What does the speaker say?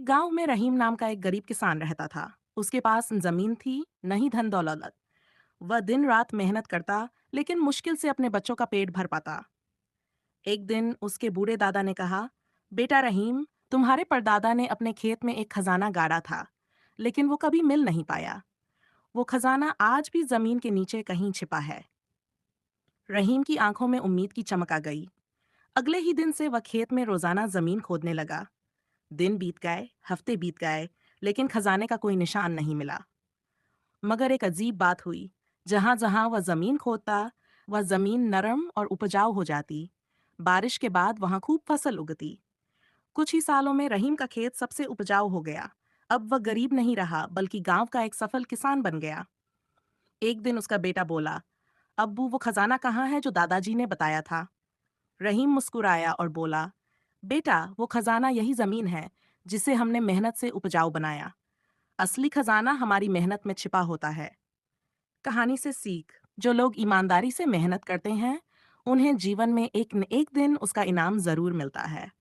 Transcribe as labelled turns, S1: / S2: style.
S1: गांव में रहीम नाम का एक गरीब किसान रहता था। उसके पास जमीन थी, नहीं धन दौलत। वह दिन रात मेहनत करता, लेकिन मुश्किल से अपने बच्चों का पेट भर पाता। एक दिन उसके बूढ़े दादा ने कहा, बेटा रहीम, तुम्हारे परदादा ने अपने खेत में एक खजाना गाड़ा था, लेकिन वो कभी मिल नहीं पाया। वो खजाना आज भी जमीन के नीचे कहीं छिपा है। रहीम की आंखों में उम्मीद की चमक आ गई। अगले ही दिन से वह खेत में रोजाना जमीन खोदने लगा। दिन बीत गए, हफ्ते बीत गए, लेकिन खजाने का कोई निशान नहीं मिला। मगर एक अजीब बात हुई। जहां जहां वह जमीन खोदता, वह जमीन नरम और उपजाऊ हो जाती। बारिश के बाद वहां खूब फसल उगती। कुछ ही सालों में रहीम का खेत सबसे उपजाऊ हो गया। अब वह गरीब नहीं रहा, बल्कि गांव का एक सफल किसान बन गया। एक दिन उसका बेटा बोला, अब्बू, वो खजाना कहाँ है जो दादाजी ने बताया था? रहीम मुस्कुराया और बोला, बेटा, वो खजाना यही जमीन है जिसे हमने मेहनत से उपजाऊ बनाया। असली खजाना हमारी मेहनत में छिपा होता है। कहानी से सीख: जो लोग ईमानदारी से मेहनत करते हैं, उन्हें जीवन में एक न एक दिन उसका इनाम जरूर मिलता है।